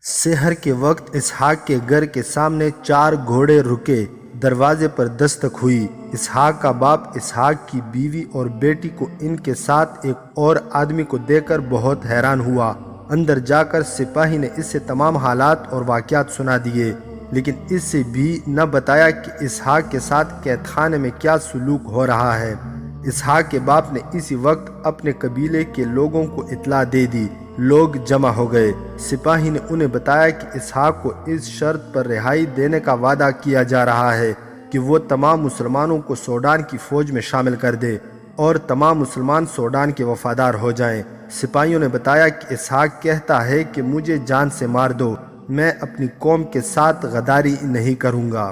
سحر کے وقت اسحاق کے گھر کے سامنے 4 گھوڑے رکے۔ دروازے پر دستک ہوئی۔ اسحاق کا باپ اسحاق کی بیوی اور بیٹی کو ان کے ساتھ ایک اور آدمی کو دیکھ کر بہت حیران ہوا۔ اندر جا کر سپاہی نے اس سے تمام حالات اور واقعات سنا دیے، لیکن اس سے بھی نہ بتایا کہ اسحاق کے ساتھ قید خانے میں کیا سلوک ہو رہا ہے۔ اسحاق کے باپ نے اسی وقت اپنے قبیلے کے لوگوں کو اطلاع دے دی۔ لوگ جمع ہو گئے۔ سپاہی نے انہیں بتایا کہ اسحاق کو اس شرط پر رہائی دینے کا وعدہ کیا جا رہا ہے کہ وہ تمام مسلمانوں کو سوڈان کی فوج میں شامل کر دے اور تمام مسلمان سوڈان کے وفادار ہو جائیں۔ سپاہیوں نے بتایا کہ اسحاق کہتا ہے کہ مجھے جان سے مار دو، میں اپنی قوم کے ساتھ غداری نہیں کروں گا۔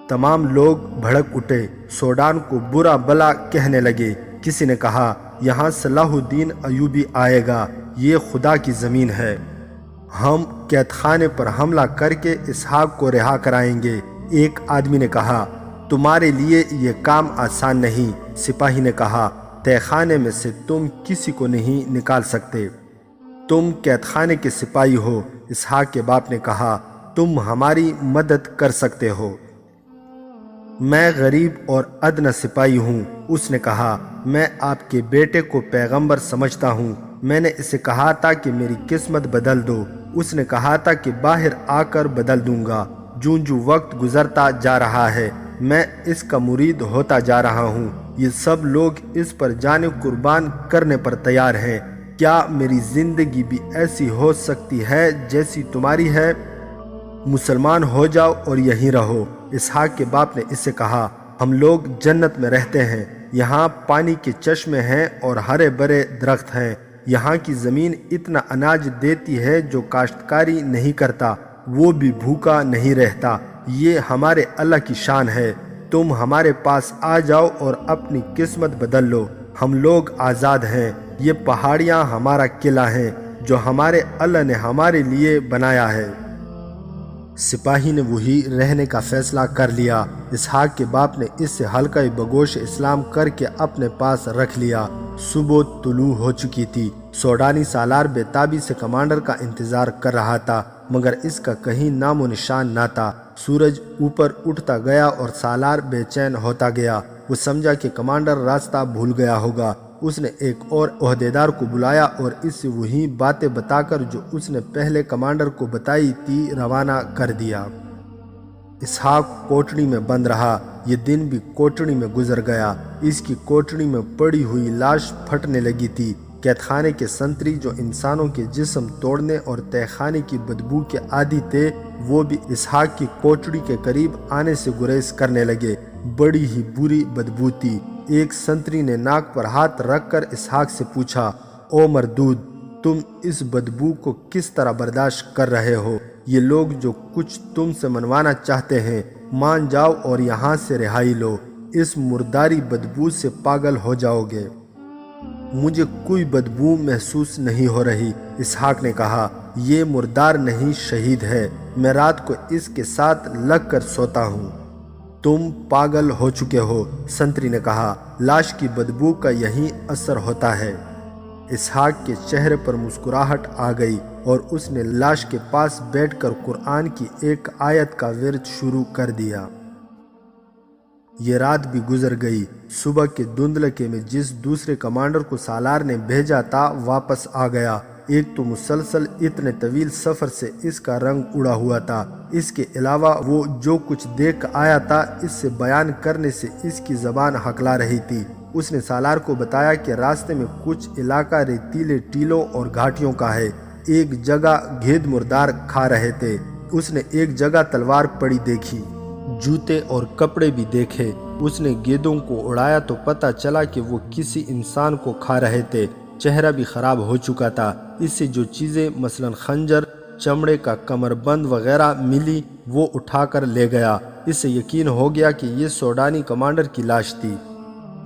تمام لوگ بھڑک اٹھے، سوڈان کو برا بھلا کہنے لگے۔ کسی نے کہا، یہاں صلاح الدین ایوبی آئے گا، یہ خدا کی زمین ہے، ہم قید خانے پر حملہ کر کے اسحاق کو رہا کرائیں گے۔ ایک آدمی نے کہا، تمہارے لیے یہ کام آسان نہیں۔ سپاہی نے کہا، تہ خانے میں سے تم کسی کو نہیں نکال سکتے، تم قید خانے کے سپاہی ہو۔ اسحاق کے باپ نے کہا، تم ہماری مدد کر سکتے ہو، میں غریب اور ادنیٰ سپاہی ہوں۔ اس نے کہا، میں آپ کے بیٹے کو پیغمبر سمجھتا ہوں، میں نے اسے کہا تھا کہ میری قسمت بدل دو، اس نے کہا تھا کہ باہر آ کر بدل دوں گا۔ جوں جوں وقت گزرتا جا رہا ہے میں اس کا مرید ہوتا جا رہا ہوں۔ یہ سب لوگ اس پر جان قربان کرنے پر تیار ہیں۔ کیا میری زندگی بھی ایسی ہو سکتی ہے جیسی تمہاری ہے؟ مسلمان ہو جاؤ اور یہیں رہو۔ اسحاق کے باپ نے اس سے کہا، ہم لوگ جنت میں رہتے ہیں، یہاں پانی کے چشمے ہیں اور ہرے بھرے درخت ہیں، یہاں کی زمین اتنا اناج دیتی ہے جو کاشتکاری نہیں کرتا وہ بھی بھوکا نہیں رہتا۔ یہ ہمارے اللہ کی شان ہے، تم ہمارے پاس آ جاؤ اور اپنی قسمت بدل لو، ہم لوگ آزاد ہیں۔ یہ پہاڑیاں ہمارا قلعہ ہیں جو ہمارے اللہ نے ہمارے لیے بنایا ہے۔ سپاہی نے وہی رہنے کا فیصلہ کر لیا۔ اسحاق کے باپ نے اس سے حلقہ بگوش اسلام کر کے اپنے پاس رکھ لیا۔ صبح طلوع ہو چکی تھی۔ سوڈانی سالار بے تابی سے کمانڈر کا انتظار کر رہا تھا، مگر اس کا کہیں نام و نشان نہ تھا۔ سورج اوپر اٹھتا گیا اور سالار بے چین ہوتا گیا۔ وہ سمجھا کہ کمانڈر راستہ بھول گیا ہوگا۔ اس نے ایک اور عہدیدار کو بلایا اور اس سے وہی باتیں بتا کر جو اس نے پہلے کمانڈر کو بتائی تھی روانہ کر دیا۔ اسحاق کوٹڑی میں بند رہا۔ یہ دن بھی کوٹڑی میں گزر گیا۔ اس کی کوٹڑی میں پڑی ہوئی لاش پھٹنے لگی تھی۔ قید خانے کے سنتری جو انسانوں کے جسم توڑنے اور تہ خانے کی بدبو کے عادی تھے، وہ بھی اسحاق کی کوٹڑی کے قریب آنے سے گریز کرنے لگے۔ بڑی ہی بری بدبو تھی۔ ایک سنتری نے ناک پر ہاتھ رکھ کر اسحاق سے پوچھا، او مردود، تم اس بدبو کو کس طرح برداشت کر رہے ہو؟ یہ لوگ جو کچھ تم سے منوانا چاہتے ہیں، مان جاؤ اور یہاں سے رہائی لو، اس مرداری بدبو سے پاگل ہو جاؤ گے۔ مجھے کوئی بدبو محسوس نہیں ہو رہی۔ اسحاق نے کہا، یہ مردار نہیں، شہید ہے، میں رات کو اس کے ساتھ لگ کر سوتا ہوں۔ تم پاگل ہو چکے ہو، سنتری نے کہا، لاش کی بدبو کا یہی اثر ہوتا ہے۔ اسحاق کے چہرے پر مسکراہٹ آ گئی اور اس نے لاش کے پاس بیٹھ کر قرآن کی ایک آیت کا ورد شروع کر دیا۔ یہ رات بھی گزر گئی۔ صبح کے دھندلکے میں جس دوسرے کمانڈر کو سالار نے بھیجا تھا واپس آ گیا۔ ایک تو مسلسل اتنے طویل سفر سے اس کا رنگ اڑا ہوا تھا، اس کے علاوہ وہ جو کچھ دیکھ آیا تھا اس سے بیان کرنے سے اس کی زبان ہکلا رہی تھی۔ اس نے سالار کو بتایا کہ راستے میں کچھ علاقہ ریتیلے ٹیلوں اور گھاٹیوں کا ہے، ایک جگہ گھید مردار کھا رہے تھے۔ اس نے ایک جگہ تلوار پڑی دیکھی، جوتے اور کپڑے بھی دیکھے۔ اس نے گیدوں کو اڑایا تو پتہ چلا کہ وہ کسی انسان کو کھا رہے تھے۔ چہرہ بھی خراب ہو چکا تھا۔ اس سے جو چیزیں مثلا خنجر، چمڑے کا کمر بند وغیرہ ملی وہ اٹھا کر لے گیا۔ اس سے یقین ہو گیا کہ یہ سوڈانی کمانڈر کی لاش تھی۔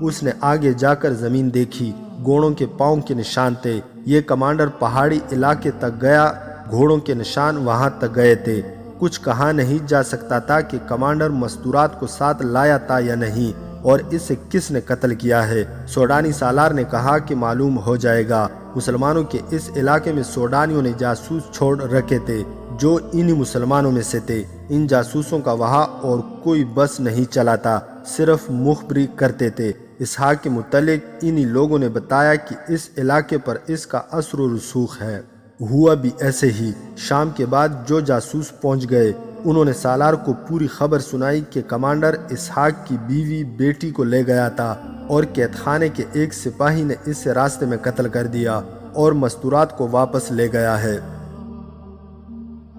اس نے آگے جا کر زمین دیکھی، گھوڑوں کے پاؤں کے نشان تھے۔ یہ کمانڈر پہاڑی علاقے تک گیا، گھوڑوں کے نشان وہاں تک گئے تھے۔ کچھ کہا نہیں جا سکتا تھا کہ کمانڈر مستورات کو ساتھ لایا تھا یا نہیں، اور اسے کس نے قتل کیا ہے۔ سوڈانی سالار نے کہا کہ معلوم ہو جائے گا۔ مسلمانوں کے اس علاقے میں سوڈانیوں نے جاسوس چھوڑ رکھے تھے جو انہی مسلمانوں میں سے تھے۔ ان جاسوسوں کا وہاں اور کوئی بس نہیں چلا تھا، صرف مخبری کرتے تھے۔ اسحاق کے متعلق انہی لوگوں نے بتایا کہ اس علاقے پر اس کا اثر و رسوخ ہے۔ ہوا بھی ایسے ہی۔ شام کے بعد جو جاسوس پہنچ گئے انہوں نے سالار کو پوری خبر سنائی کہ کمانڈر اسحاق کی بیوی بیٹی کو لے گیا تھا اور قید خانے کے ایک سپاہی نے اسے راستے میں قتل کر دیا اور مستورات کو واپس لے گیا ہے۔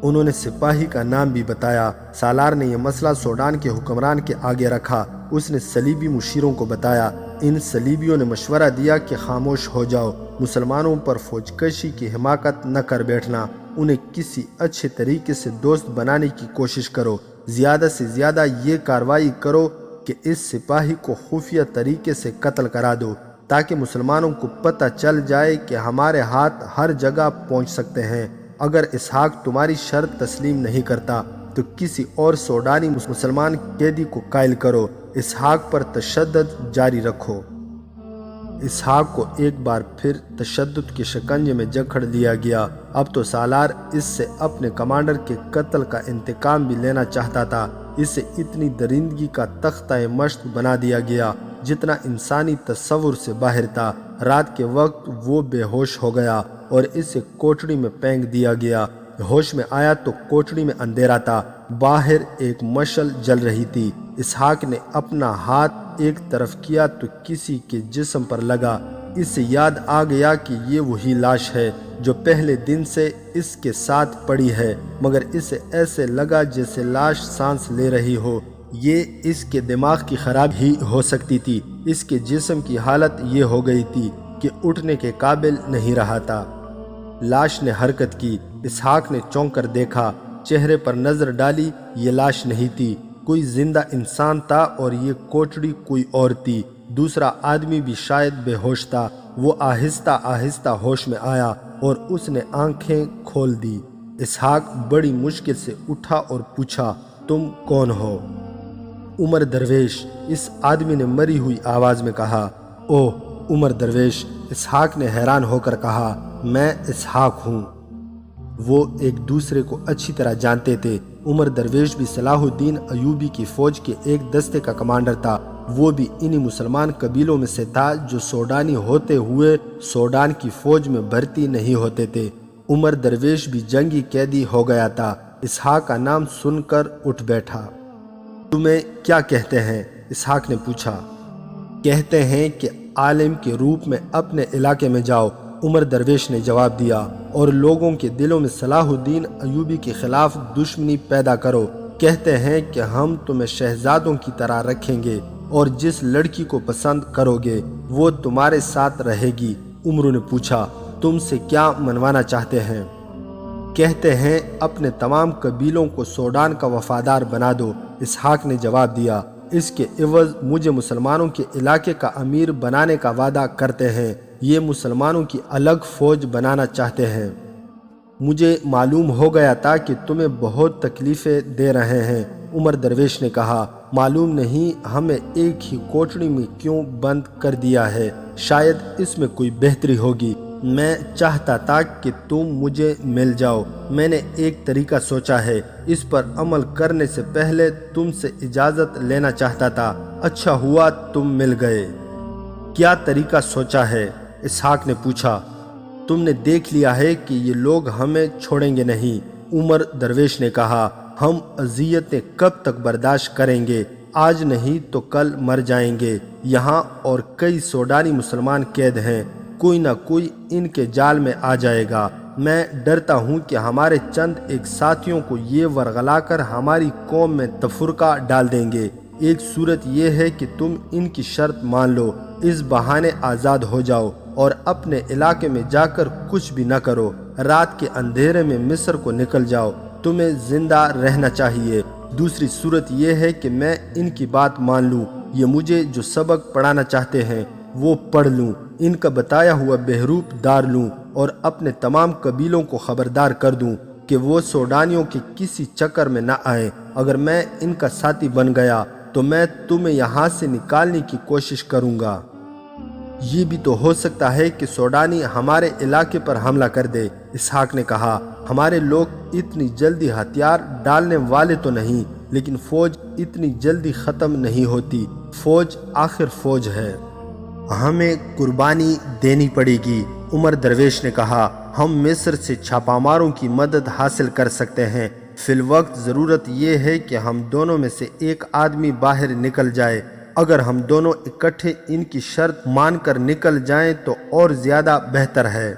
انہوں نے سپاہی کا نام بھی بتایا۔ سالار نے یہ مسئلہ سوڈان کے حکمران کے آگے رکھا۔ اس نے صلیبی مشیروں کو بتایا۔ ان صلیبیوں نے مشورہ دیا کہ خاموش ہو جاؤ، مسلمانوں پر فوج کشی کی حماقت نہ کر بیٹھنا، انہیں کسی اچھے طریقے سے دوست بنانے کی کوشش کرو، زیادہ سے زیادہ یہ کارروائی کرو کہ اس سپاہی کو خفیہ طریقے سے قتل کرا دو تاکہ مسلمانوں کو پتہ چل جائے کہ ہمارے ہاتھ ہر جگہ پہنچ سکتے ہیں۔ اگر اسحاق تمہاری شرط تسلیم نہیں کرتا تو کسی اور سوڈانی مسلمان قیدی کو قائل کرو، اسحاق پر تشدد جاری رکھو۔ اسحاق کو ایک بار پھر تشدد کے شکنجے میں جکڑ دیا گیا۔ اب تو سالار اس سے اپنے کمانڈر کے قتل کا انتقام بھی لینا چاہتا تھا۔ اسے اتنی درندگی کا تختہ مشق بنا دیا گیا جتنا انسانی تصور سے باہر تھا۔ رات کے وقت وہ بے ہوش ہو گیا اور اسے کوٹڑی میں پھینک دیا گیا۔ ہوش میں آیا تو کوٹڑی میں اندھیرا تھا، باہر ایک مشعل جل رہی تھی۔ اسحاق نے اپنا ہاتھ ایک طرف کیا تو کسی کے جسم پر لگا۔ اسے یاد آ گیا کہ یہ وہی لاش ہے جو پہلے دن سے اس کے ساتھ پڑی ہے، مگر اسے ایسے لگا جیسے لاش سانس لے رہی ہو۔ یہ اس کے دماغ کی خرابی ہی ہو سکتی تھی۔ اس کے جسم کی حالت یہ ہو گئی تھی کہ اٹھنے کے قابل نہیں رہا تھا۔ لاش نے حرکت کی۔ اسحاق نے چونک کر دیکھا، چہرے پر نظر ڈالی، یہ لاش نہیں تھی، کوئی زندہ انسان تھا اور یہ کوٹڑی کوئی اور تھی۔ دوسرا آدمی بھی شاید بے ہوش تھا۔ وہ آہستہ آہستہ ہوش میں آیا اور اس نے آنکھیں کھول دی۔ اسحاق بڑی مشکل سے اٹھا اور پوچھا، تم کون ہو؟ عمر درویش، اس آدمی نے مری ہوئی آواز میں کہا۔ اوہ عمر درویش، اسحاق نے حیران ہو کر کہا، میں اسحاق ہوں۔ وہ ایک دوسرے کو اچھی طرح جانتے تھے۔ عمر درویش بھی صلاح الدین ایوبی کی فوج کے ایک دستے کا کمانڈر تھا۔ وہ بھی انہی مسلمان قبیلوں میں سے تھا جو سوڈانی ہوتے ہوئے سوڈان کی فوج میں بھرتی نہیں ہوتے تھے۔ عمر درویش بھی جنگی قیدی ہو گیا تھا۔ اسحاق کا نام سن کر اٹھ بیٹھا۔ تمہیں کیا کہتے ہیں؟ اسحاق نے پوچھا۔ کہتے ہیں کہ عالم کے روپ میں اپنے علاقے میں جاؤ، عمر درویش نے جواب دیا، اور لوگوں کے دلوں میں صلاح الدین ایوبی کے خلاف دشمنی پیدا کرو۔ کہتے ہیں کہ ہم تمہیں شہزادوں کی طرح رکھیں گے اور جس لڑکی کو پسند کرو گے وہ تمہارے ساتھ رہے گی۔ عمر نے پوچھا، تم سے کیا منوانا چاہتے ہیں؟ کہتے ہیں اپنے تمام قبیلوں کو سوڈان کا وفادار بنا دو، اسحاق نے جواب دیا۔ اس کے عوض مجھے مسلمانوں کے علاقے کا امیر بنانے کا وعدہ کرتے ہیں۔ یہ مسلمانوں کی الگ فوج بنانا چاہتے ہیں۔ مجھے معلوم ہو گیا تھا کہ تمہیں بہت تکلیفیں دے رہے ہیں، عمر درویش نے کہا۔ معلوم نہیں ہمیں ایک ہی کوٹڑی میں کیوں بند کر دیا ہے، شاید اس میں کوئی بہتری ہوگی۔ میں چاہتا تھا کہ تم مجھے مل جاؤ۔ میں نے ایک طریقہ سوچا ہے، اس پر عمل کرنے سے پہلے تم سے اجازت لینا چاہتا تھا۔ اچھا ہوا تم مل گئے۔ کیا طریقہ سوچا ہے؟ اسحاق نے پوچھا۔ تم نے دیکھ لیا ہے کہ یہ لوگ ہمیں چھوڑیں گے نہیں، عمر درویش نے کہا۔ ہم اذیتیں کب تک برداشت کریں گے؟ آج نہیں تو کل مر جائیں گے۔ یہاں اور کئی سوڈانی مسلمان قید ہیں، کوئی نہ کوئی ان کے جال میں آ جائے گا۔ میں ڈرتا ہوں کہ ہمارے چند ایک ساتھیوں کو یہ ورغلا کر ہماری قوم میں تفرقہ ڈال دیں گے۔ ایک صورت یہ ہے کہ تم ان کی شرط مان لو، اس بہانے آزاد ہو جاؤ اور اپنے علاقے میں جا کر کچھ بھی نہ کرو۔ رات کے اندھیرے میں مصر کو نکل جاؤ، تمہیں زندہ رہنا چاہیے۔ دوسری صورت یہ ہے کہ میں ان کی بات مان لوں، یہ مجھے جو سبق پڑھانا چاہتے ہیں وہ پڑھ لوں، ان کا بتایا ہوا بہروپ دار لوں اور اپنے تمام قبیلوں کو خبردار کر دوں کہ وہ سوڈانیوں کے کسی چکر میں نہ آئیں۔ اگر میں ان کا ساتھی بن گیا تو میں تمہیں یہاں سے نکالنے کی کوشش کروں گا۔ یہ بھی تو ہو سکتا ہے کہ سوڈانی ہمارے علاقے پر حملہ کر دے۔ اسحاق نے کہا، ہمارے لوگ اتنی جلدی ہتھیار ڈالنے والے تو نہیں، لیکن فوج اتنی جلدی ختم نہیں ہوتی۔ فوج آخر فوج ہے، ہمیں قربانی دینی پڑے گی۔ عمر درویش نے کہا، ہم مصر سے چھاپا ماروں کی مدد حاصل کر سکتے ہیں۔ فی الوقت ضرورت یہ ہے کہ ہم دونوں میں سے ایک آدمی باہر نکل جائے۔ اگر ہم دونوں اکٹھے ان کی شرط مان کر نکل جائیں تو اور زیادہ بہتر ہے۔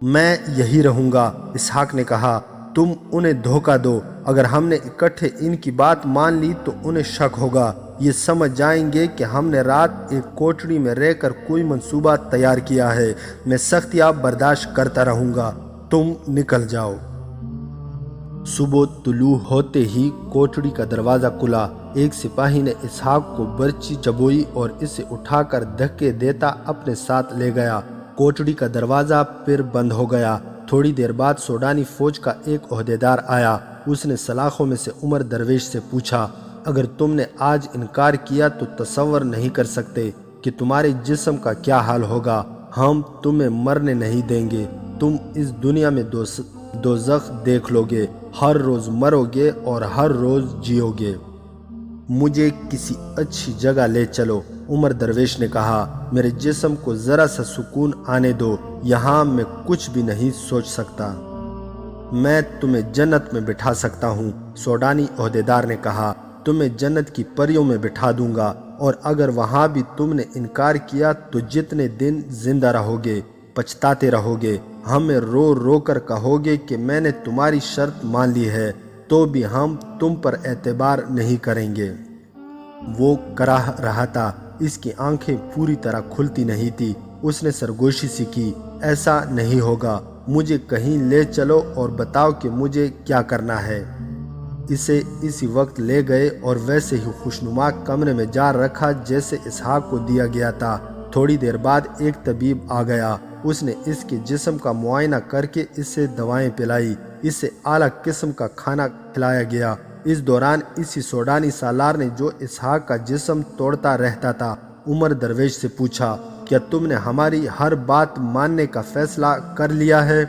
میں یہی رہوں گا۔ اسحاق نے کہا، تم انہیں دھوکہ دو۔ اگر ہم نے اکٹھے ان کی بات مان لی تو انہیں شک ہوگا، یہ سمجھ جائیں گے کہ ہم نے رات ایک کوٹڑی میں رہ کر کوئی منصوبہ تیار کیا ہے۔ میں سختیاں برداشت کرتا رہوں گا، تم نکل جاؤ۔ صبح طلوع ہوتے ہی کوٹڑی کا دروازہ کھلا۔ ایک سپاہی نے اسحاق کو برچی چبوئی اور اسے اٹھا کر دھکے دیتا اپنے ساتھ لے گیا۔ کوٹڑی کا دروازہ پھر بند ہو گیا۔ تھوڑی دیر بعد سوڈانی فوج کا ایک عہدیدار آیا۔ اس نے سلاخوں میں سے عمر درویش سے پوچھا، اگر تم نے آج انکار کیا تو تصور نہیں کر سکتے کہ تمہارے جسم کا کیا حال ہوگا۔ ہم تمہیں مرنے نہیں دیں گے۔ تم اس دنیا میں دوزخ دیکھ لو گے، ہر روز مرو گے اور ہر روز جیو گے۔ مجھے کسی اچھی جگہ لے چلو۔ عمر درویش نے کہا، میرے جسم کو ذرا سا سکون آنے دو، یہاں میں کچھ بھی نہیں سوچ سکتا۔ میں تمہیں جنت میں بٹھا سکتا ہوں۔ سوڈانی عہدیدار نے کہا، تمہیں جنت کی پریوں میں بٹھا دوں گا، اور اگر وہاں بھی تم نے انکار کیا تو جتنے دن زندہ رہو گے پچھتاتے رہو گے۔ ہمیں رو رو کر کہو گے کہ میں نے تمہاری شرط مان لی ہے، تو بھی ہم تم پر اعتبار نہیں کریں گے۔ وہ کراہ رہا تھا، اس کی آنکھیں پوری طرح کھلتی نہیں تھی۔ اس نے سرگوشی سی کی، ایسا نہیں ہوگا، مجھے کہیں لے چلو اور بتاؤ کہ مجھے کیا کرنا ہے۔ اسے اسی وقت لے گئے اور ویسے ہی خوشنما کمرے میں جا رکھا جیسے اسحاق کو دیا گیا تھا۔ تھوڑی دیر بعد ایک طبیب آ گیا۔ اس نے اس کے جسم کا معائنہ کر کے اسے دوائیں پلائی۔ اسے اعلیٰ قسم کا کھانا کھلایا گیا۔ اس دوران اسی سوڈانی سالار نے جو اسحاق کا جسم توڑتا رہتا تھا، عمر درویش سے پوچھا، کیا تم نے ہماری ہر بات ماننے کا فیصلہ کر لیا ہے؟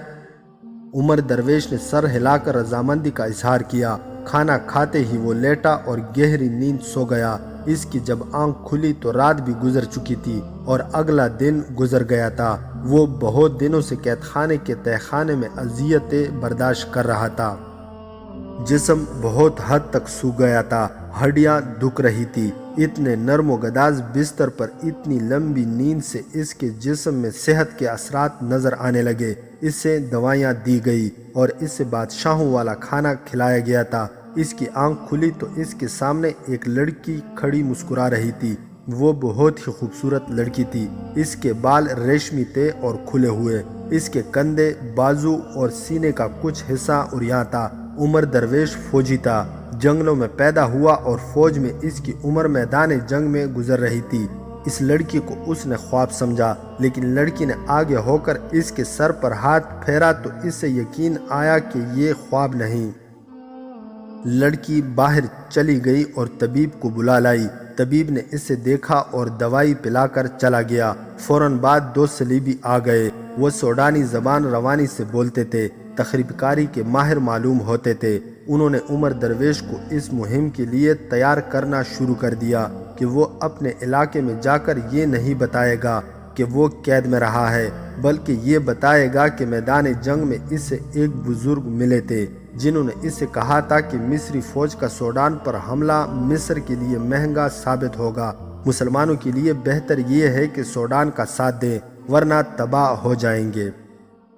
عمر درویش نے سر ہلا کر رضامندی کا اظہار کیا۔ کھانا کھاتے ہی وہ لیٹا اور گہری نیند سو گیا۔ اس کی جب آنکھ کھلی تو رات بھی گزر چکی تھی اور اگلا دن گزر گیا تھا۔ وہ بہت دنوں سے قید خانے کے تہہ خانے میں اذیتیں برداشت کر رہا تھا۔ جسم بہت حد تک سوکھ گیا تھا، ہڈیاں دکھ رہی تھی۔ اتنے نرم و گداز بستر پر اتنی لمبی نیند سے اس کے جسم میں صحت کے اثرات نظر آنے لگے۔ اسے دوائیاں دی گئی اور اسے بادشاہوں والا کھانا کھلایا گیا تھا۔ اس کی آنکھ کھلی تو اس کے سامنے ایک لڑکی کھڑی مسکرا رہی تھی۔ وہ بہت ہی خوبصورت لڑکی تھی۔ اس کے بال ریشمی تھے اور کھلے ہوئے۔ اس کے کندھے، بازو اور سینے کا کچھ حصہ عریاں تھا۔ عمر درویش فوجی تھا، جنگلوں میں پیدا ہوا اور فوج میں اس کی عمر میدان جنگ میں گزر رہی تھی۔ اس لڑکی کو اس نے خواب سمجھا، لیکن لڑکی نے آگے ہو کر اس کے سر پر ہاتھ پھیرا تو اسے یقین آیا کہ یہ خواب نہیں۔ لڑکی باہر چلی گئی اور طبیب کو بلا لائی۔ طبیب نے اسے دیکھا اور دوائی پلا کر چلا گیا۔ فوراً بعد دو صلیبی آ گئے۔ وہ سوڈانی زبان روانی سے بولتے تھے، تخریب کاری کے ماہر معلوم ہوتے تھے۔ انہوں نے عمر درویش کو اس مہم کے لیے تیار کرنا شروع کر دیا کہ وہ اپنے علاقے میں جا کر یہ نہیں بتائے گا کہ وہ قید میں رہا ہے، بلکہ یہ بتائے گا کہ میدان جنگ میں اسے ایک بزرگ ملے تھے جنہوں نے اسے کہا تھا کہ مصری فوج کا سوڈان پر حملہ مصر کے لیے مہنگا ثابت ہوگا۔ مسلمانوں کے لیے بہتر یہ ہے کہ سوڈان کا ساتھ دیں، ورنہ تباہ ہو جائیں گے۔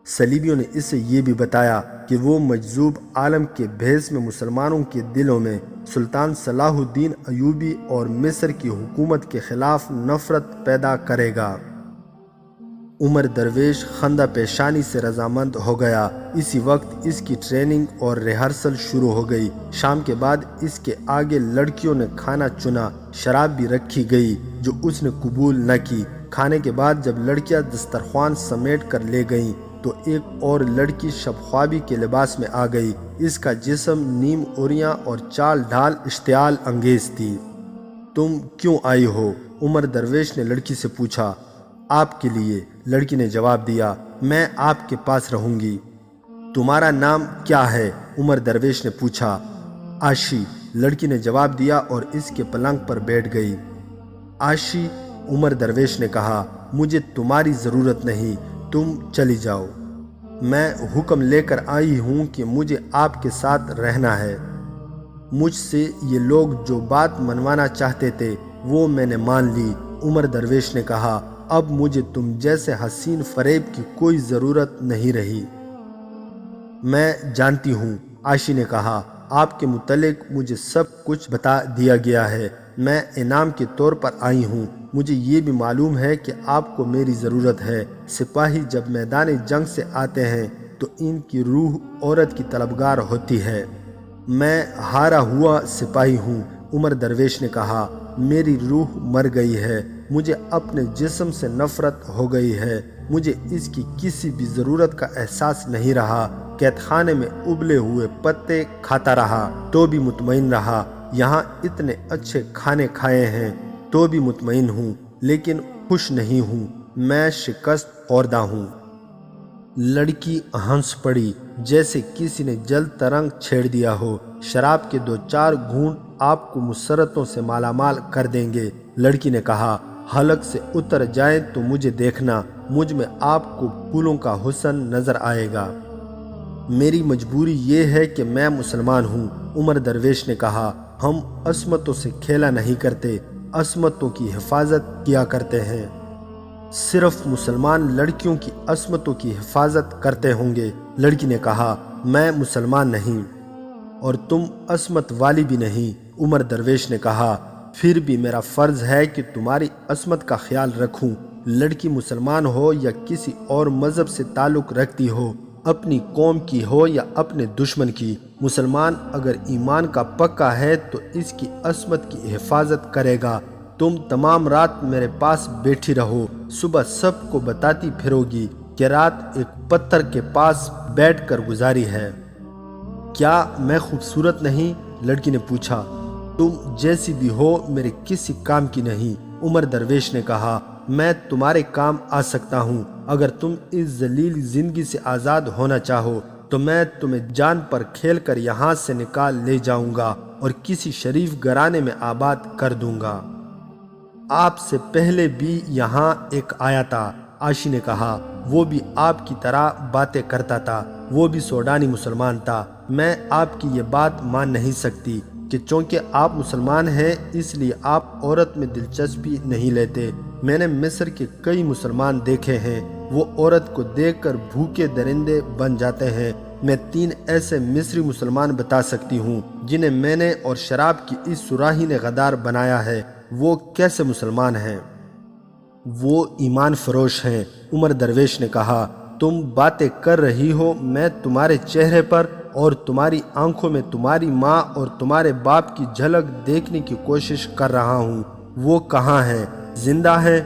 صلیبیوں نے اسے یہ بھی بتایا کہ وہ مجذوب عالم کے بھیس میں مسلمانوں کے دلوں میں سلطان صلاح الدین ایوبی اور مصر کی حکومت کے خلاف نفرت پیدا کرے گا۔ عمر درویش خندہ پیشانی سے رضامند ہو گیا۔ اسی وقت اس کی ٹریننگ اور ریہرسل شروع ہو گئی۔ شام کے بعد اس کے آگے لڑکیوں نے کھانا چنا، شراب بھی رکھی گئی جو اس نے قبول نہ کی۔ کھانے کے بعد جب لڑکیاں دسترخوان سمیٹ کر لے گئیں تو ایک اور لڑکی شب خوابی کے لباس میں آ گئی۔ اس کا جسم نیم عریاں اور چال ڈھال اشتعال انگیز تھی۔ تم کیوں آئی ہو؟ عمر درویش نے لڑکی سے پوچھا۔ آپ کے لیے۔ لڑکی نے جواب دیا، میں آپ کے پاس رہوں گی۔ تمہارا نام کیا ہے؟ عمر درویش نے پوچھا۔ عاشی، لڑکی نے جواب دیا اور اس کے پلنگ پر بیٹھ گئی۔ عاشی، عمر درویش نے کہا، مجھے تمہاری ضرورت نہیں، تم چلی جاؤ۔ میں حکم لے کر آئی ہوں کہ مجھے آپ کے ساتھ رہنا ہے۔ مجھ سے یہ لوگ جو بات منوانا چاہتے تھے وہ میں نے مان لی۔ عمر درویش نے کہا، اب مجھے تم جیسے حسین فریب کی کوئی ضرورت نہیں رہی۔ میں جانتی ہوں، عاشی نے کہا، آپ کے متعلق مجھے سب کچھ بتا دیا گیا ہے۔ میں انعام کے طور پر آئی ہوں۔ مجھے یہ بھی معلوم ہے کہ آپ کو میری ضرورت ہے۔ سپاہی جب میدان جنگ سے آتے ہیں تو ان کی روح عورت کی طلبگار ہوتی ہے۔ میں ہارا ہوا سپاہی ہوں۔ عمر درویش نے کہا، میری روح مر گئی ہے، مجھے اپنے جسم سے نفرت ہو گئی ہے، مجھے اس کی کسی بھی ضرورت کا احساس نہیں رہا۔ قید خانے میں ابلے ہوئے پتے کھاتا رہا تو بھی مطمئن رہا، یہاں اتنے اچھے کھانے کھائے ہیں تو بھی مطمئن ہوں، لیکن خوش نہیں ہوں، میں شکست خوردہ ہوں۔ لڑکی ہنس پڑی جیسے کسی نے جل ترنگ چھیڑ دیا ہو۔ شراب کے 2-4 گھونٹ آپ کو مسرتوں سے مالا مال کر دیں گے۔ لڑکی نے کہا، حلق سے اتر جائیں تو مجھے دیکھنا، مجھ میں آپ کو پھولوں کا حسن نظر آئے گا۔ میری مجبوری یہ ہے کہ میں مسلمان ہوں۔ عمر درویش نے کہا، ہم عصمتوں سے کھیلا نہیں کرتے، عصمتوں کی حفاظت کیا کرتے ہیں۔ صرف مسلمان لڑکیوں کی عصمتوں کی حفاظت کرتے ہوں گے۔ لڑکی نے کہا، میں مسلمان نہیں اور تم عصمت والی بھی نہیں۔ عمر درویش نے کہا، پھر بھی میرا فرض ہے کہ تمہاری عصمت کا خیال رکھوں۔ لڑکی مسلمان ہو یا کسی اور مذہب سے تعلق رکھتی ہو، اپنی قوم کی ہو یا اپنے دشمن کی، مسلمان اگر ایمان کا پکا ہے تو اس کی عصمت کی حفاظت کرے گا۔ تم تمام رات میرے پاس بیٹھی رہو، صبح سب کو بتاتی پھرو گی کہ رات ایک پتھر کے پاس بیٹھ کر گزاری ہے۔ کیا میں خوبصورت نہیں؟ لڑکی نے پوچھا۔ تم جیسی بھی ہو میرے کسی کام کی نہیں۔ عمر درویش نے کہا، میں تمہارے کام آ سکتا ہوں۔ اگر تم اس ذلیل زندگی سے آزاد ہونا چاہو تو میں تمہیں جان پر کھیل کر یہاں سے نکال لے جاؤں گا اور کسی شریف گھرانے میں آباد کر دوں گا۔ آپ سے پہلے بھی یہاں ایک آیا تھا، عاشی نے کہا، وہ بھی آپ کی طرح باتیں کرتا تھا، وہ بھی سوڈانی مسلمان تھا۔ میں آپ کی یہ بات مان نہیں سکتی کہ چونکہ آپ مسلمان ہیں اس لیے آپ عورت میں دلچسپی نہیں لیتے۔ میں نے مصر کے کئی مسلمان دیکھے ہیں، وہ عورت کو دیکھ کر بھوکے درندے بن جاتے ہیں۔ میں 3 ایسے مصری مسلمان بتا سکتی ہوں جنہیں میں نے اور شراب کی اس سراہی نے غدار بنایا ہے۔ وہ کیسے مسلمان ہیں؟ وہ ایمان فروش ہیں۔ عمر درویش نے کہا، تم باتیں کر رہی ہو، میں تمہارے چہرے پر اور تمہاری آنکھوں میں تمہاری ماں اور تمہارے باپ کی جھلک دیکھنے کی کوشش کر رہا ہوں۔ وہ کہاں ہیں؟ زندہ ہیں؟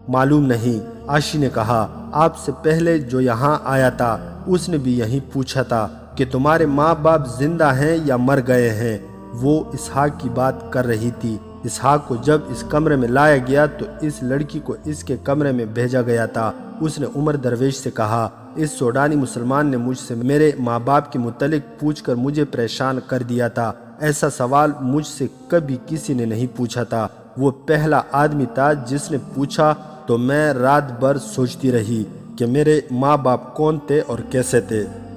معلوم نہیں، عاشی نے کہا، آپ سے پہلے جو یہاں آیا تھا اس نے بھی یہی پوچھا تھا کہ تمہارے ماں باپ زندہ ہیں یا مر گئے ہیں۔ وہ اسحاق کی بات کر رہی تھی۔ اسحاق کو جب اس کمرے میں لایا گیا تو اس لڑکی کو اس کے کمرے میں بھیجا گیا تھا۔ اس نے عمر درویش سے کہا، اس سوڈانی مسلمان نے مجھ سے میرے ماں باپ کے متعلق پوچھ کر مجھے پریشان کر دیا تھا۔ ایسا سوال مجھ سے کبھی کسی نے نہیں پوچھا تھا۔ وہ پہلا آدمی تھا جس نے پوچھا تو میں رات بھر سوچتی رہی کہ میرے ماں باپ کون تھے اور کیسے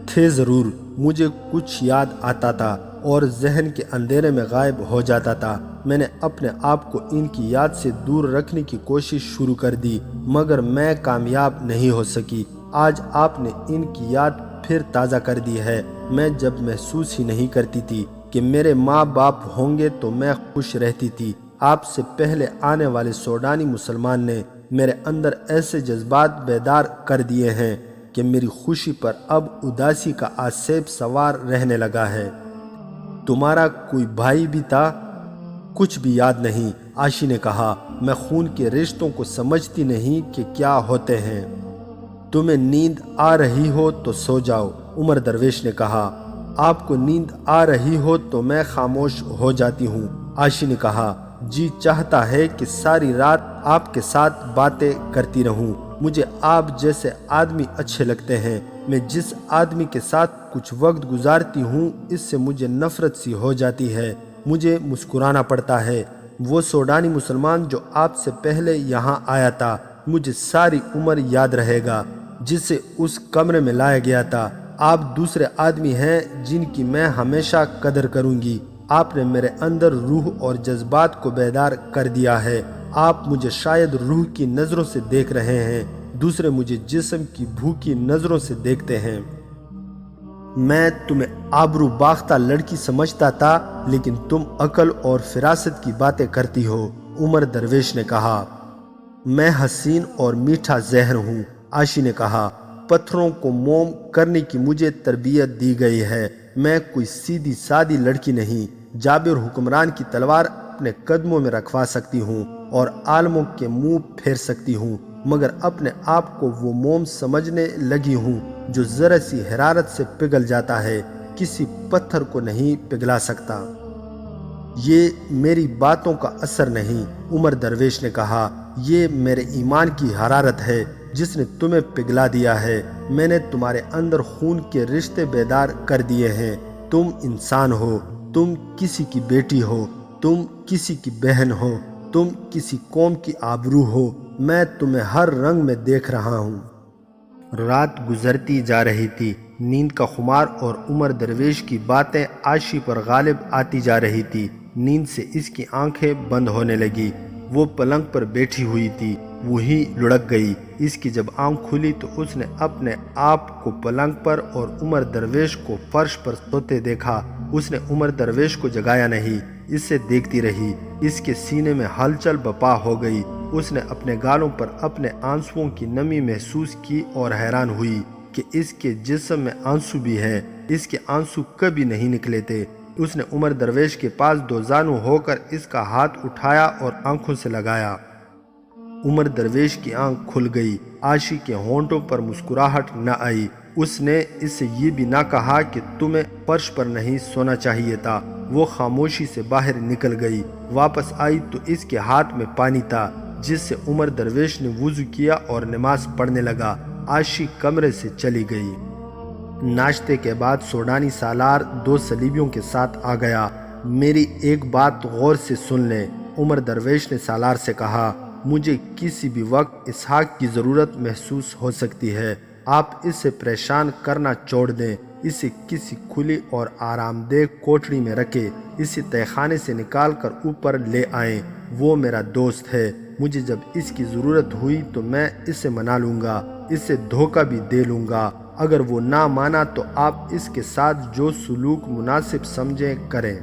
تھے ضرور، مجھے کچھ یاد آتا تھا اور ذہن کے اندھیرے میں غائب ہو جاتا تھا۔ میں نے اپنے آپ کو ان کی یاد سے دور رکھنے کی کوشش شروع کر دی مگر میں کامیاب نہیں ہو سکی۔ آج آپ نے ان کی یاد پھر تازہ کر دی ہے۔ میں جب محسوس ہی نہیں کرتی تھی کہ میرے ماں باپ ہوں گے تو میں خوش رہتی تھی۔ آپ سے پہلے آنے والے سوڈانی مسلمان نے میرے اندر ایسے جذبات بیدار کر دیے ہیں کہ میری خوشی پر اب اداسی کا آسیب سوار رہنے لگا ہے۔ تمہارا کوئی بھائی بھی تھا؟ کچھ بھی یاد نہیں، عاشی نے کہا، میں خون کے رشتوں کو سمجھتی نہیں کہ کیا ہوتے ہیں۔ تمہیں نیند آ رہی ہو تو سو جاؤ، عمر درویش نے کہا۔ آپ کو نیند آ رہی ہو تو میں خاموش ہو جاتی ہوں، عاشی نے کہا۔ جی چاہتا ہے کہ ساری رات آپ کے ساتھ باتیں کرتی رہوں۔ مجھے آپ جیسے آدمی اچھے لگتے ہیں۔ میں جس آدمی کے ساتھ کچھ وقت گزارتی ہوں اس سے مجھے نفرت سی ہو جاتی ہے۔ مجھے مسکرانا پڑتا ہے۔ وہ سوڈانی مسلمان جو آپ سے پہلے یہاں آیا تھا مجھے ساری عمر یاد رہے گا، جسے اس کمرے میں لایا گیا تھا۔ آپ دوسرے آدمی ہیں جن کی میں ہمیشہ قدر کروں گی۔ آپ نے میرے اندر روح اور جذبات کو بیدار کر دیا ہے۔ آپ مجھے شاید روح کی نظروں سے دیکھ رہے ہیں، دوسرے مجھے جسم کی بھوکی نظروں سے دیکھتے ہیں۔ میں تمہیں آبرو باختہ لڑکی سمجھتا تھا لیکن تم عقل اور فراست کی باتیں کرتی ہو، عمر درویش نے کہا۔ میں حسین اور میٹھا زہر ہوں، عائشی نے کہا۔ پتھروں کو موم کرنے کی مجھے تربیت دی گئی ہے۔ میں کوئی سیدھی سادی لڑکی نہیں۔ جابر حکمران کی تلوار اپنے قدموں میں رکھوا سکتی ہوں اور عالموں کے منہ پھیر سکتی ہوں، مگر اپنے آپ کو وہ موم سمجھنے لگی ہوں جو ذرا سی حرارت سے پگھل جاتا ہے، کسی پتھر کو نہیں پگھلا سکتا۔ یہ میری باتوں کا اثر نہیں، عمر درویش نے کہا، یہ میرے ایمان کی حرارت ہے جس نے تمہیں پگھلا دیا ہے۔ میں نے تمہارے اندر خون کے رشتے بیدار کر دیے ہیں۔ تم انسان ہو، تم کسی کی بیٹی ہو، تم کسی کی بہن ہو، تم کسی قوم کی آبرو ہو۔ میں تمہیں ہر رنگ میں دیکھ رہا ہوں۔ رات گزرتی جا رہی تھی، نیند کا خمار اور عمر درویش کی باتیں عائشی پر غالب آتی جا رہی تھی۔ نیند سے اس کی آنکھیں بند ہونے لگی۔ وہ پلنگ پر بیٹھی ہوئی تھی، وہی لڑک گئی۔ اس کی جب آنکھ کھلی تو اس نے اپنے آپ کو پلنگ پر اور عمر درویش کو فرش پر سوتے دیکھا۔ اس نے عمر درویش کو جگایا نہیں، اس سے دیکھتی رہی۔ اس کے سینے میں ہلچل بپا ہو گئی۔ اس نے اپنے گالوں پر اپنے آنسوؤں کی نمی محسوس کی اور حیران ہوئی کہ اس کے جسم میں آنسو بھی ہیں۔ اس کے آنسو کبھی نہیں نکلے تھے۔ اس نے عمر درویش کے پاس دو زانو ہو کر اس کا ہاتھ اٹھایا اور آنکھوں سے لگایا۔ عمر درویش کی آنکھ کھل گئی۔ عائشی کے ہونٹوں پر مسکراہٹ نہ آئی۔ اس نے اس سے یہ بھی نہ کہا کہ تمہیں فرش پر نہیں سونا چاہیے تھا۔ وہ خاموشی سے باہر نکل گئی۔ واپس آئی تو اس کے ہاتھ میں پانی تھا جس سے عمر درویش نے وضو کیا اور نماز پڑھنے لگا۔ عائشی کمرے سے چلی گئی۔ ناشتے کے بعد سوڈانی سالار دو صلیبیوں کے ساتھ آ گیا۔ میری ایک بات غور سے سن لیں، عمر درویش نے سالار سے کہا۔ مجھے کسی بھی وقت اسحاق کی ضرورت محسوس ہو سکتی ہے۔ آپ اسے پریشان کرنا چھوڑ دیں۔ اسے کسی کھلی اور آرام دہ کوٹڑی میں رکھیں۔ اسے تہہ خانے سے نکال کر اوپر لے آئیں۔ وہ میرا دوست ہے۔ مجھے جب اس کی ضرورت ہوئی تو میں اسے منا لوں گا، اسے دھوکہ بھی دے لوں گا۔ اگر وہ نہ مانا تو آپ اس کے ساتھ جو سلوک مناسب سمجھیں کریں۔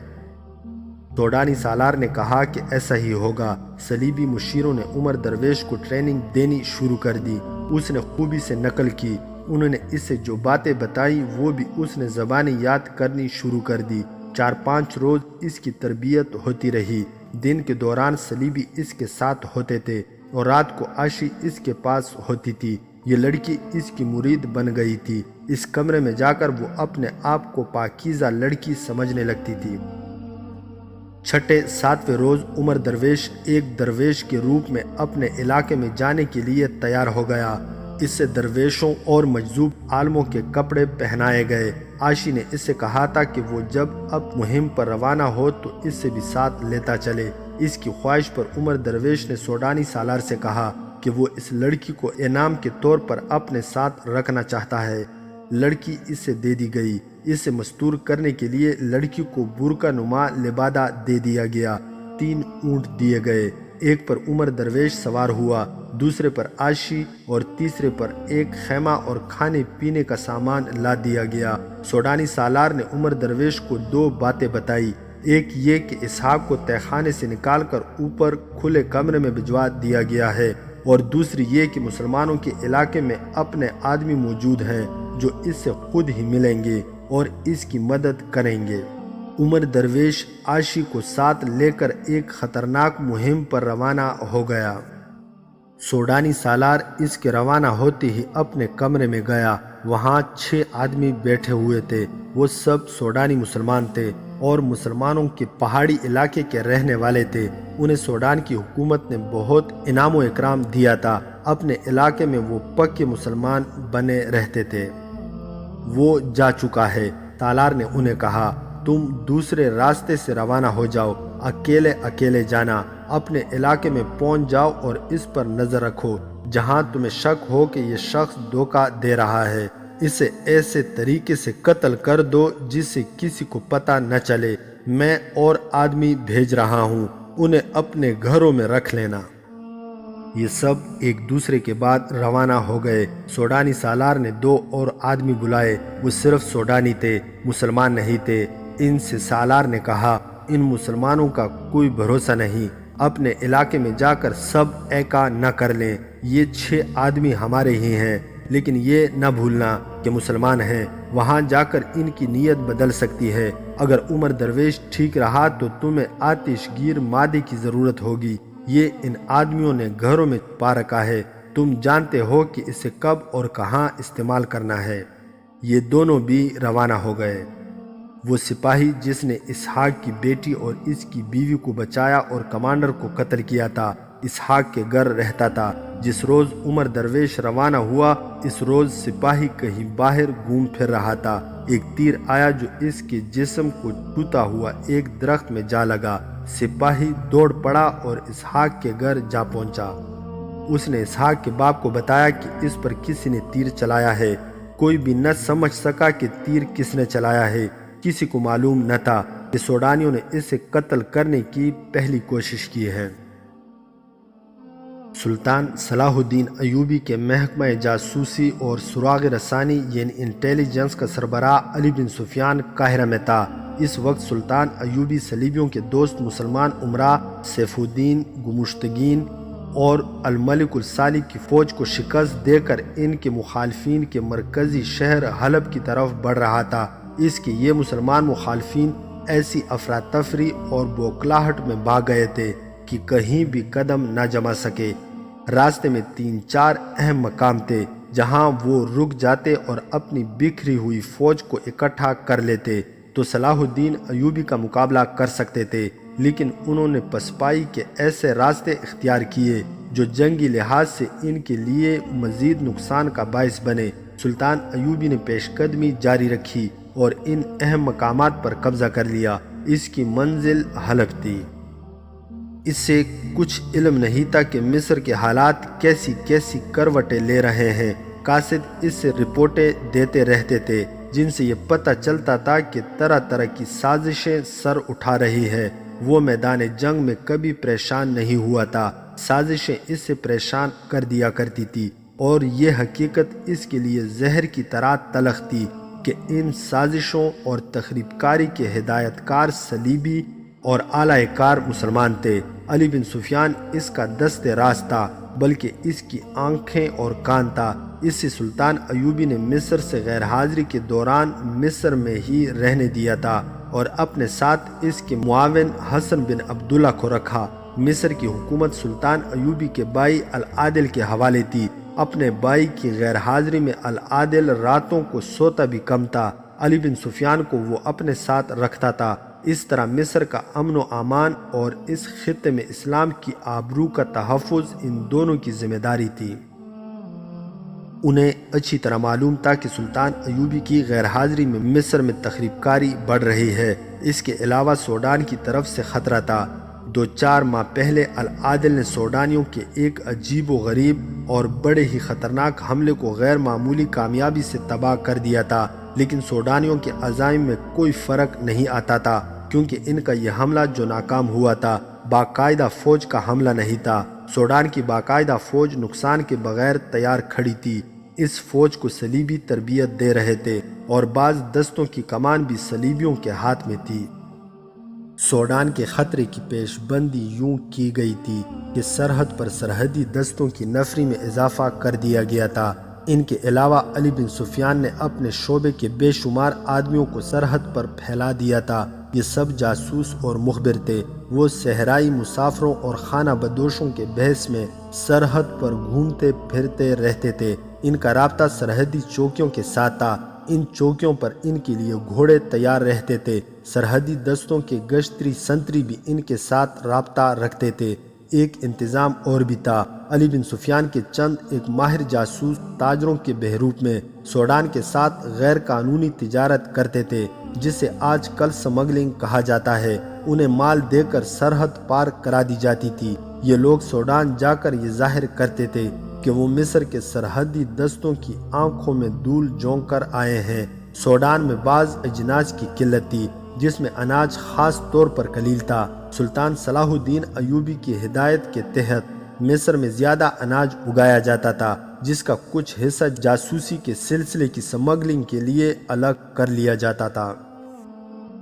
سوڈانی سالار نے کہا کہ ایسا ہی ہوگا۔ صلیبی مشیروں نے عمر درویش کو ٹریننگ دینی شروع کر دی۔ اس نے خوبی سے نقل کی۔ انہوں نے اسے جو باتیں بتائی وہ بھی اس نے زبانی یاد کرنی شروع کر دی۔ 4-5 روز اس کی تربیت ہوتی رہی۔ دن کے دوران صلیبی اس کے ساتھ ہوتے تھے اور رات کو عائشی اس کے پاس ہوتی تھی۔ یہ لڑکی اس کی مرید بن گئی تھی۔ اس کمرے میں جا کر وہ اپنے آپ کو پاکیزہ لڑکی سمجھنے لگتی تھی۔ 6-7ویں روز عمر درویش ایک درویش کے روپ میں اپنے علاقے میں جانے کے لیے تیار ہو گیا۔ اس سے درویشوں اور مجذوب عالموں کے کپڑے پہنائے گئے۔ عائشی نے اس سے کہا تھا کہ وہ جب اب مہم پر روانہ ہو تو اس سے بھی ساتھ لیتا چلے۔ اس کی خواہش پر عمر درویش نے سوڈانی سالار سے کہا کہ وہ اس لڑکی کو انعام کے طور پر اپنے ساتھ رکھنا چاہتا ہے۔ لڑکی اس سے دے دی گئی۔ اسے مستور کرنے کے لیے لڑکی کو برقع نما لبادہ دے دیا گیا۔ 3 اونٹ دیے گئے، ایک پر عمر درویش سوار ہوا، دوسرے پر عائشی اور تیسرے پر ایک خیمہ اور کھانے پینے کا سامان لا دیا گیا۔ سوڈانی سالار نے عمر درویش کو 2 باتیں بتائی، ایک یہ کہ اسحاق کو تہہ خانے سے نکال کر اوپر کھلے کمرے میں بھجوا دیا گیا ہے، اور دوسری یہ کہ مسلمانوں کے علاقے میں اپنے آدمی موجود ہیں جو اس سے خود ہی ملیں گے اور اس کی مدد کریں گے۔ عمر درویش عائشی کو ساتھ لے کر ایک خطرناک مہم پر روانہ ہو گیا۔ سوڈانی سالار اس کے روانہ ہوتے ہی اپنے کمرے میں گیا۔ وہاں 6 آدمی بیٹھے ہوئے تھے۔ وہ سب سوڈانی مسلمان تھے۔ اور مسلمانوں کے پہاڑی علاقے کے رہنے والے تھے۔ انہیں سوڈان کی حکومت نے بہت انعام و اکرام دیا تھا۔ اپنے علاقے میں وہ پکے مسلمان بنے رہتے تھے۔ وہ جا چکا ہے۔ تالار نے انہیں کہا، تم دوسرے راستے سے روانہ ہو جاؤ، اکیلے اکیلے جانا، اپنے علاقے میں پہنچ جاؤ اور اس پر نظر رکھو جہاں تمہیں شک ہو کہ یہ شخص دھوکہ دے رہا ہے، اسے ایسے طریقے سے قتل کر دو جس سے کسی کو پتہ نہ چلے۔ میں اور آدمی بھیج رہا ہوں، انہیں اپنے گھروں میں رکھ لینا۔ یہ سب ایک دوسرے کے بعد روانہ ہو گئے۔ سوڈانی سالار نے 2 اور آدمی بلائے۔ وہ صرف سوڈانی تھے، مسلمان نہیں تھے۔ ان سے سالار نے کہا، ان مسلمانوں کا کوئی بھروسہ نہیں، اپنے علاقے میں جا کر سب ایکا نہ کر لیں۔ یہ 6 آدمی ہمارے ہی ہیں، لیکن یہ نہ بھولنا کہ مسلمان ہیں، وہاں جا کر ان کی نیت بدل سکتی ہے۔ اگر عمر درویش ٹھیک رہا تو تمہیں آتش گیر مادے کی ضرورت ہوگی۔ یہ ان آدمیوں نے گھروں میں پا رکھا ہے، تم جانتے ہو کہ اسے کب اور کہاں استعمال کرنا ہے۔ یہ دونوں بھی روانہ ہو گئے۔ وہ سپاہی جس نے اسحاق کی بیٹی اور اس کی بیوی کو بچایا اور کمانڈر کو قتل کیا تھا، اسحاق کے گھر رہتا تھا۔ جس روز عمر درویش روانہ ہوا، اس روز سپاہی کہیں باہر گھوم پھر رہا تھا۔ ایک تیر آیا جو اس کے جسم کو چھوتا ہوا ایک درخت میں جا لگا۔ سپاہی دوڑ پڑا اور اسحاق کے گھر جا پہنچا۔ اس نے اسحاق کے باپ کو بتایا کہ اس پر کسی نے تیر چلایا ہے۔ کوئی بھی نہ سمجھ سکا کہ تیر کس نے چلایا ہے۔ کسی کو معلوم نہ تھا کہ سوڈانیوں نے اسے قتل کرنے کی پہلی کوشش کی ہے۔ سلطان صلاح الدین ایوبی کے محکمہ جاسوسی اور سراغ رسانی یعنی انٹیلیجنس کا سربراہ علی بن سفیان قاہرہ میں تھا۔ اس وقت سلطان ایوبی صلیبیوں کے دوست مسلمان امراء سیف الدین گمشتگین اور الملک الصالح کی فوج کو شکست دے کر ان کے مخالفین کے مرکزی شہر حلب کی طرف بڑھ رہا تھا۔ اس کے یہ مسلمان مخالفین ایسی افراتفری اور بوکھلاہٹ میں بھاگ گئے تھے کہ کہیں بھی قدم نہ جما سکے۔ راستے میں 3-4 اہم مقام تھے جہاں وہ رک جاتے اور اپنی بکھری ہوئی فوج کو اکٹھا کر لیتے تو صلاح الدین ایوبی کا مقابلہ کر سکتے تھے، لیکن انہوں نے پسپائی کے ایسے راستے اختیار کیے جو جنگی لحاظ سے ان کے لیے مزید نقصان کا باعث بنے۔ سلطان ایوبی نے پیش قدمی جاری رکھی اور ان اہم مقامات پر قبضہ کر لیا۔ اس کی منزل حلب تھی۔ اس سے کچھ علم نہیں تھا کہ مصر کے حالات کیسی کیسی کروٹیں لے رہے ہیں۔ قاصد اس سے رپورٹیں دیتے رہتے تھے جن سے یہ پتہ چلتا تھا کہ طرح طرح کی سازشیں سر اٹھا رہی ہے۔ وہ میدان جنگ میں کبھی پریشان نہیں ہوا تھا، سازشیں اس سے پریشان کر دیا کرتی تھی، اور یہ حقیقت اس کے لیے زہر کی طرح تلخ تھی کہ ان سازشوں اور تخریب کاری کے ہدایت کار صلیبی اور اعلی کار مسلمان تھے۔ علی بن سفیان اس کا دست راست تھا، بلکہ اس کی آنکھیں اور کان تھا۔ اس سے سلطان ایوبی نے مصر سے غیر حاضری کے دوران مصر میں ہی رہنے دیا تھا اور اپنے ساتھ اس کے معاون حسن بن عبداللہ کو رکھا۔ مصر کی حکومت سلطان ایوبی کے بھائی العادل کے حوالے تھی۔ اپنے بھائی کی غیر حاضری میں العادل راتوں کو سوتا بھی کم تھا۔ علی بن سفیان کو وہ اپنے ساتھ رکھتا تھا۔ اس طرح مصر کا امن و امان اور اس خطے میں اسلام کی آبرو کا تحفظ ان دونوں کی ذمہ داری تھی۔ انہیں اچھی طرح معلوم تھا کہ سلطان ایوبی کی غیر حاضری میں مصر میں تخریب کاری بڑھ رہی ہے۔ اس کے علاوہ سوڈان کی طرف سے خطرہ تھا۔ 2-4 ماہ پہلے العادل نے سوڈانیوں کے ایک عجیب و غریب اور بڑے ہی خطرناک حملے کو غیر معمولی کامیابی سے تباہ کر دیا تھا، لیکن سوڈانیوں کے عزائم میں کوئی فرق نہیں آتا تھا، کیونکہ ان کا یہ حملہ جو ناکام ہوا تھا باقاعدہ فوج کا حملہ نہیں تھا۔ سوڈان کی باقاعدہ فوج نقصان کے بغیر تیار کھڑی تھی۔ اس فوج کو صلیبی تربیت دے رہے تھے اور بعض دستوں کی کمان بھی صلیبیوں کے ہاتھ میں تھی۔ سوڈان کے خطرے کی پیش بندی یوں کی گئی تھی کہ سرحد پر سرحدی دستوں کی نفری میں اضافہ کر دیا گیا تھا۔ ان کے علاوہ علی بن سفیان نے اپنے شعبے کے بے شمار آدمیوں کو سرحد پر پھیلا دیا تھا۔ یہ سب جاسوس اور مخبر تھے۔ وہ صحرائی مسافروں اور خانہ بدوشوں کے بحث میں سرحد پر گھومتے پھرتے رہتے تھے۔ ان کا رابطہ سرحدی چوکیوں کے ساتھ تھا۔ ان چوکیوں پر ان کے لیے گھوڑے تیار رہتے تھے۔ سرحدی دستوں کے گشتری سنتری بھی ان کے ساتھ رابطہ رکھتے تھے۔ ایک انتظام اور بھی تھا۔ علی بن سفیان کے چند ایک ماہر جاسوس تاجروں کے بہروپ میں سوڈان کے ساتھ غیر قانونی تجارت کرتے تھے، جسے آج کل سمگلنگ کہا جاتا ہے۔ انہیں مال دے کر سرحد پار کرا دی جاتی تھی۔ یہ لوگ سوڈان جا کر یہ ظاہر کرتے تھے کہ وہ مصر کے سرحدی دستوں کی آنکھوں میں دھول جھونک کر آئے ہیں۔ سوڈان میں بعض اجناس کی قلت تھی، جس میں اناج خاص طور پر قلیل تھا۔ سلطان صلاح الدین ایوبی کی ہدایت کے تحت مصر میں زیادہ اناج اگایا جاتا تھا، جس کا کچھ حصہ جاسوسی کے سلسلے کی سمگلنگ کے لیے الگ کر لیا جاتا تھا۔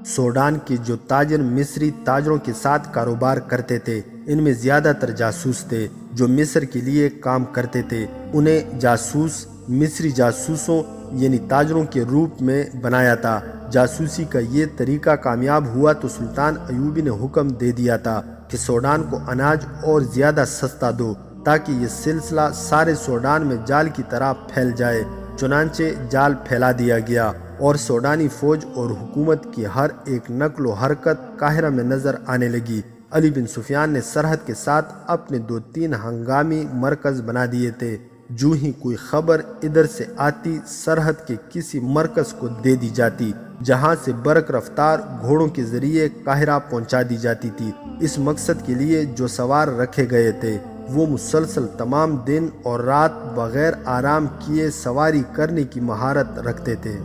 سوڈان کے جو تاجر مصری تاجروں کے ساتھ کاروبار کرتے تھے، ان میں زیادہ تر جاسوس تھے جو مصر کے لیے کام کرتے تھے۔ انہیں جاسوس مصری جاسوسوں یعنی تاجروں کے روپ میں بنایا تھا۔ جاسوسی کا یہ طریقہ کامیاب ہوا تو سلطان ایوبی نے حکم دے دیا تھا کہ سوڈان کو اناج اور زیادہ سستا دو تاکہ یہ سلسلہ سارے سوڈان میں جال کی طرح پھیل جائے۔ چنانچہ جال پھیلا دیا گیا اور سوڈانی فوج اور حکومت کی ہر ایک نقل و حرکت قاہرہ میں نظر آنے لگی۔ علی بن سفیان نے سرحد کے ساتھ اپنے 2-3 ہنگامی مرکز بنا دیے تھے۔ جو ہی کوئی خبر ادھر سے آتی، سرحد کے کسی مرکز کو دے دی جاتی، جہاں سے برق رفتار گھوڑوں کے ذریعے قاہرہ پہنچا دی جاتی تھی۔ اس مقصد کے لیے جو سوار رکھے گئے تھے، وہ مسلسل تمام دن اور رات بغیر آرام کیے سواری کرنے کی مہارت رکھتے تھے۔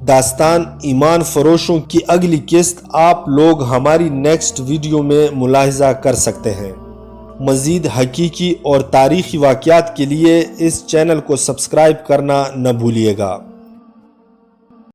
داستان ایمان فروشوں کی اگلی قسط آپ لوگ ہماری نیکسٹ ویڈیو میں ملاحظہ کر سکتے ہیں۔ مزید حقیقی اور تاریخی واقعات کے لیے اس چینل کو سبسکرائب کرنا نہ بھولیے گا۔